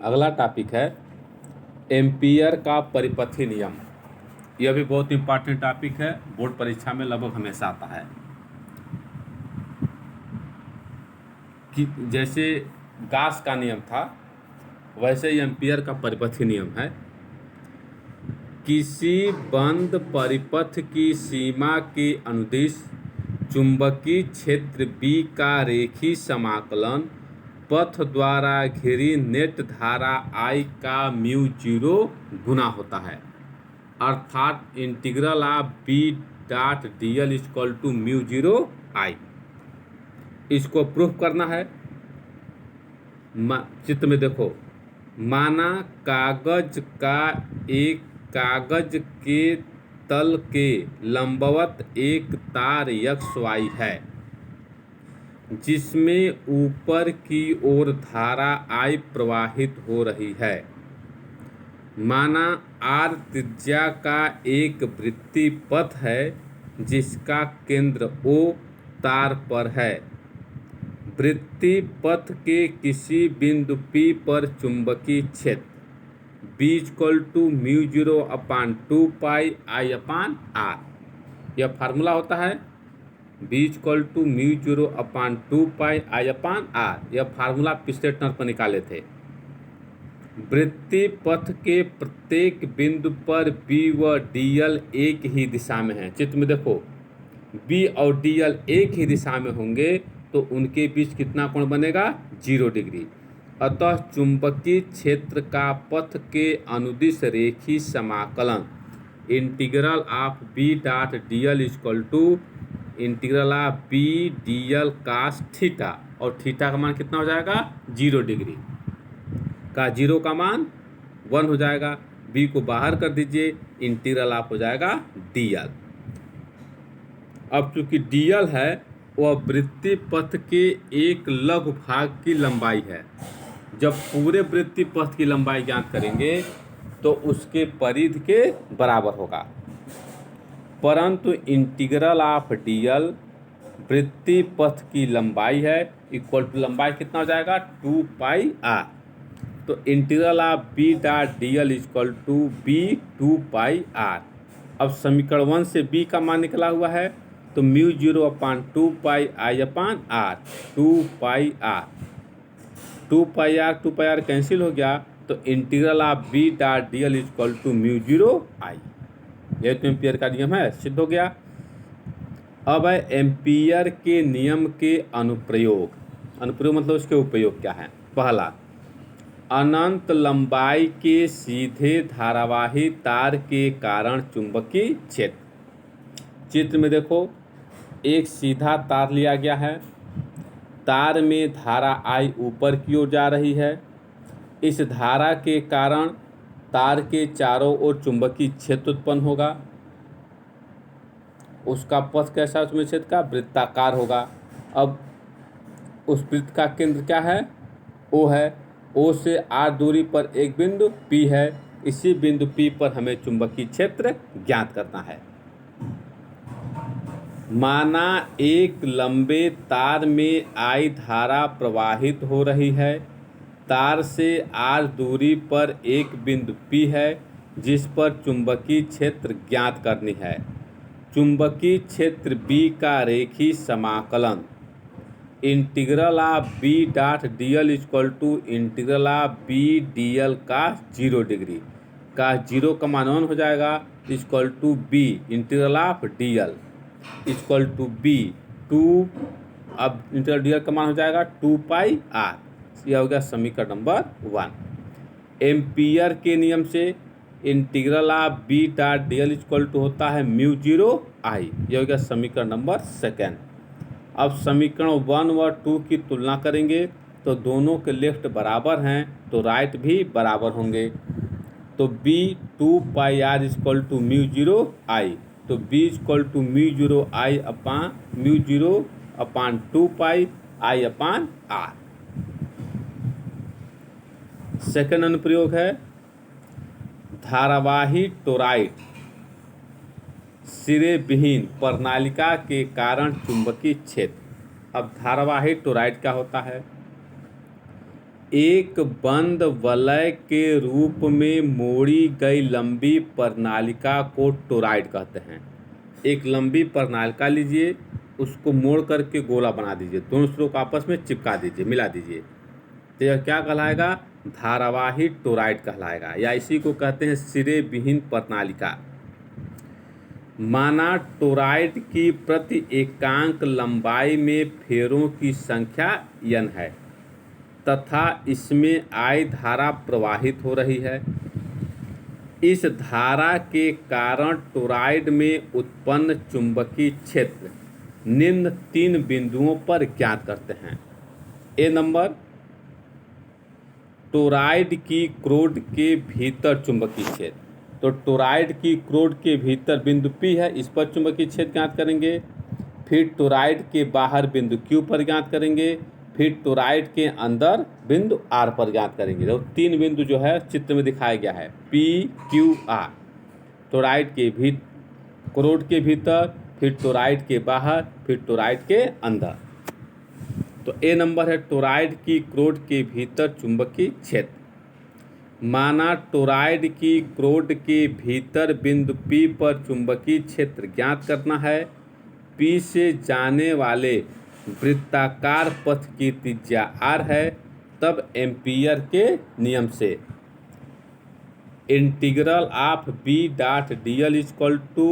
अगला टॉपिक है एम्पियर का परिपथी नियम। यह भी बहुत इंपॉर्टेंट टॉपिक है, बोर्ड परीक्षा में लगभग हमेशा आता है। कि जैसे गास का नियम था वैसे ही एम्पियर का परिपथी नियम है। किसी बंद परिपथ की सीमा के अनुदिश चुंबकीय क्षेत्र B का रेखीय समाकलन पथ द्वारा घिरी नेट धारा I का म्यू जीरो गुना होता है, अर्थात integral of B dot dl equal to mu zero I। इसको प्रूफ करना है। चित्र में देखो, माना कागज के तल के लंबवत एक तार XY है जिसमें ऊपर की ओर धारा I प्रवाहित हो रही है। माना R त्रिज्या का एक वृत्तीय पथ है जिसका केंद्र O तार पर है। वृत्तीय पथ के किसी बिंदु P पर चुंबकीय क्षेत्र B equal to mu zero upon 2 pi I upon R। यह फार्मूला होता है B equal to mu zero upon 2 pi I upon R। यह फार्मूला पिछले टर्म पर निकाले थे। वृत्तीय पथ के प्रत्येक बिंदु पर B व dl एक ही दिशा में है। चित्र में देखो, B और dl एक ही दिशा में होंगे तो उनके बीच कितना कोण बनेगा? 0 डिग्री। अतः चुंबकीय क्षेत्र का पथ के अनुदिश रेखीय समाकलन integral of B dot dl equal to integral of B dl cos theta, और थीटा का मान कितना हो जाएगा? 0 डिग्री का 0 का मान 1 हो जाएगा। B को बाहर कर दीजिए, इंटीग्रल ऑफ हो जाएगा dl। अब चूंकि dl है वह वृत्तीय पथ के एक लघु भाग की लंबाई है। जब पूरे वृत्तीय पथ की लंबाई ज्ञात करेंगे तो उसके परिधि के बराबर होगा, परंतु इंटीग्रल ऑफ dl वृत्तीय पथ की लंबाई है, इक्वल टू लंबाई कितना हो जाएगा? 2 पाई r। तो integral of B dot dl equal to B 2 pi r। अब समीकरण 1 से B का मान निकला हुआ है तो mu zero upon 2 pi I upon R, 2 pi R, 2 pi R cancel हो गया तो integral of B dot dl equal to mu zero I। यह तो एम्पियर का नियम है, सिद्ध हो गया। अब है एम्पियर के नियम के अनुप्रयोग। अनुप्रयोग मतलब उसके उपयोग क्या है? पहला, अनंत लंबाई के सीधे धारावाही तार के कारण चुंबकीय क्षेत्र। चित्र में देखो, एक सीधा तार लिया गया है, तार में धारा I ऊपर की ओर जा रही है। इस धारा के कारण तार के चारों ओर चुंबकीय क्षेत्र उत्पन्न होगा। उसका पथ कैसा? उसमें क्षेत्र का वृत्ताकार होगा। अब उस वृत्त का केंद्र क्या है? O है। O से R दूरी पर एक बिंदु P है। इसी बिंदु P पर हमें चुंबकीय क्षेत्र ज्ञात करना है। माना एक लंबे तार में I धारा प्रवाहित हो रही है। तार से R दूरी पर एक बिंदु P है जिस पर चुंबकीय क्षेत्र ज्ञात करनी है। चुंबकीय क्षेत्र B का रेखीय समाकलन integral of B dot dl equal to integral of B dl का 0 डिग्री का 0 का मान 1 हो जाएगा, equal to B integral of dl equal to B 2। अब इंटीग्रल dl का मान हो जाएगा 2 पाई R। यह हो गया समीकरण नंबर 1। एम्पियर के नियम से integral of B dot dl equal to होता है म्यू जीरो I। यह हो गया समीकरण नंबर 2। अब समीकरण 1 व 2 की तुलना करेंगे तो दोनों के लेफ्ट बराबर हैं तो राइट भी बराबर होंगे। तो B 2 pi R equal to mu zero I, तो B equal to mu zero upon 2 pi I upon R। Second अनुप्रयोग है धारावाही टोरॉइड सिरे विहीन प्रणालिका के कारण चुंबकीय क्षेत्र। अब धारावाही टोरॉइड क्या होता है? एक बंद वलय के रूप में मोड़ी गई लंबी प्रणालिका को टोरॉइड कहते हैं। एक लंबी प्रणालिका लीजिए, उसको मोड़ करके गोला बना दीजिए, दोनों सिरों को आपस में चिपका दीजिए, मिला दीजिए, तो यह क्या कहलाएगा? धारावाही टोरॉइड कहलाएगा, या इसी को कहते हैं सिरे विहीन प्रणालिका। माना टोरॉइड की प्रति एकांक लंबाई में फेरों की संख्या n है तथा इसमें I धारा प्रवाहित हो रही है। इस धारा के कारण टोरॉइड में उत्पन्न चुंबकीय क्षेत्र निम्न 3 बिंदुओं पर ज्ञात करते हैं। ए नंबर, टोरॉइड की क्रोड के भीतर चुंबकीय क्षेत्र, तो टोरॉइड की क्रोड के भीतर बिंदु P है, इस पर चुंबकीय क्षेत्र ज्ञात करेंगे। फिर टोरॉइड के बाहर बिंदु Q पर ज्ञात करेंगे। फिर टोरॉइड के अंदर बिंदु R पर ज्ञात करेंगे। तो 3 बिंदु जो है चित्र में दिखाया गया है, P, Q, R। टोरॉइड के क्रोड के भीतर, फिर टोरॉइड के बाहर, फिर टोरॉइड के अंदर। तो ए नंबर है टोरॉइड की क्रोड के भीतर चुंबकीय क्षेत्र। माना टोरॉइड की क्रोड के भीतर बिंदु P पर चुंबकीय क्षेत्र ज्ञात करना है। P से जाने वाले वृत्ताकार पथ की त्रिज्या R है। तब एम्पियर के नियम से integral of B dot dl equal to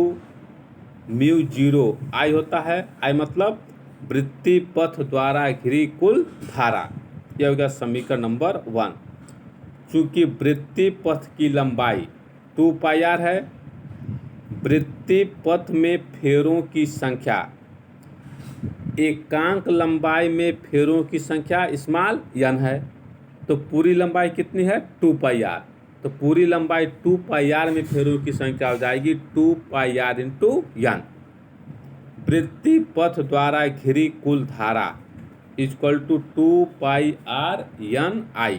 mu 0 I होता है। I मतलब वृत्तीय पथ द्वारा घिरी कुल धारा। यह हो गया समीकरण नंबर 1। चूंकि वृत्तीय पथ की लंबाई 2 पाई r है, वृत्तीय पथ में फेरों की संख्या, एकांक लंबाई में फेरों की संख्या स्मॉल n है, तो पूरी लंबाई कितनी है? 2 पाई r। तो पूरी लंबाई 2 पाई r में फेरों की संख्या हो जाएगी 2 पाई r इंटू n। वृत्तीय पथ द्वारा घिरी कुल धारा equal to 2 pi r n I।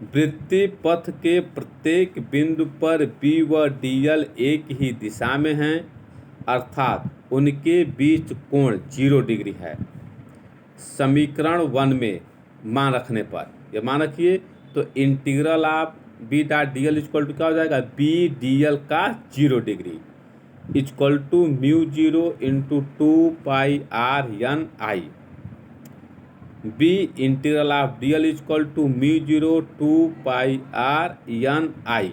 वृत्तीय पथ के प्रत्येक बिंदु पर B व dl एक ही दिशा में हैं, अर्थात उनके बीच कोण 0 डिग्री है। समीकरण 1 में मान रखने पर, यह मान रखिए, तो integral of B dot dl equal to क्या हो जाएगा? B dl का 0 degree equal to mu 0 into 2 pi r n I। B integral of dl equal to mu 0 2 pi r n I।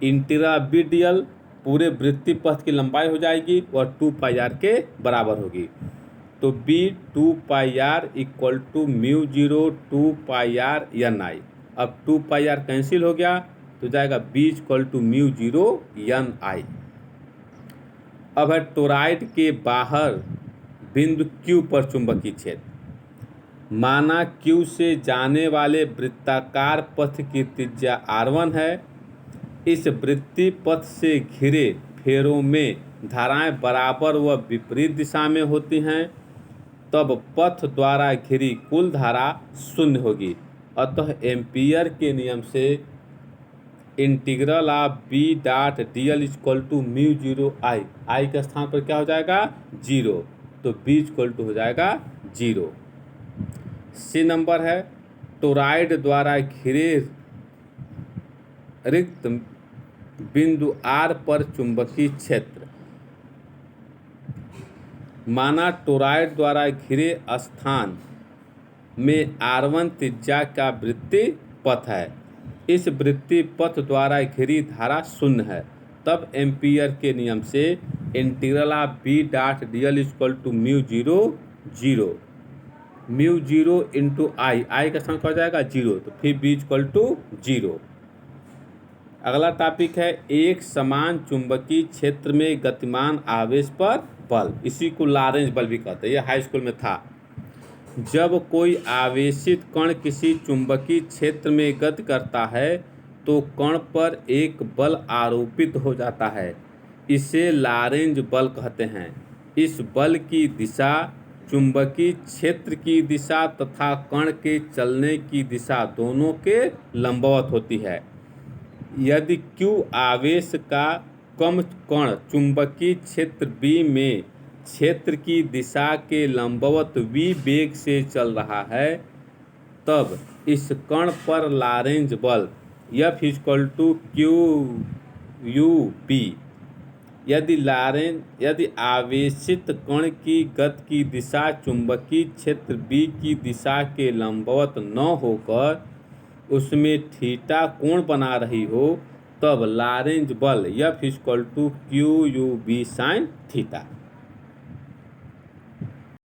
Integral of B dl पूरे वृत्तीय पथ की लंबाई हो जाएगी और 2 पाई r के बराबर होगी। तो B 2 pi r equal to mu 0 2 pi r n I। अब 2 पाई r कैंसिल हो गया तो जाएगा B equal to mu 0 n I। अब है टोरॉइड के बाहर बिंदु Q पर चुंबकीय क्षेत्र। माना Q से जाने वाले वृत्ताकार पथ की त्रिज्या R1 है। इस वृत्तीय पथ से घिरे फेरों में धाराएं बराबर व विपरीत दिशा में होती हैं, तब पथ द्वारा घिरी कुल धारा 0 होगी। अतः एम्पियर के नियम से integral of B dot dl equal to mu 0 I के स्थान पर क्या हो जाएगा? 0। तो B इक्वल टू हो जाएगा 0। C नंबर है टोरॉइड द्वारा घिरे रिक्त बिंदु R पर चुंबकीय क्षेत्र। माना टोरॉइड द्वारा घिरे स्थान में R1 त्रिज्या का वृत्तीय पथ है। इस वृत्तीय पथ द्वारा घिरी धारा 0 है। तब एम्पियर के नियम से integral of B dot dl equal to mu 0 0 mu 0 into I का स्थान हो जाएगा 0, तो फिर B इक्वल टू 0। अगला टॉपिक है एक समान चुंबकीय क्षेत्र में गतिमान आवेश पर बल। इसी को लॉरेंज बल भी कहते हैं, यह हाई स्कूल में था। जब कोई आवेशित कण किसी चुंबकीय क्षेत्र में गति करता है तो कण पर एक बल आरोपित हो जाता है, इसे लॉरेंज बल कहते हैं। इस बल की दिशा चुंबकीय क्षेत्र की दिशा तथा कण के चलने की दिशा दोनों के लंबवत होती है। यदि Q आवेश का कम कण चुंबकीय क्षेत्र B में क्षेत्र की दिशा के लंबवत v वेग से चल रहा है, तब इस कण पर लॉरेंज बल F = QUB। यदि आवेशित कण की गति की दिशा चुंबकीय क्षेत्र B की दिशा के लंबवत न होकर उसमें थीटा कोण बना रही हो, तब लॉरेंज बल F = QUB sin थीटा।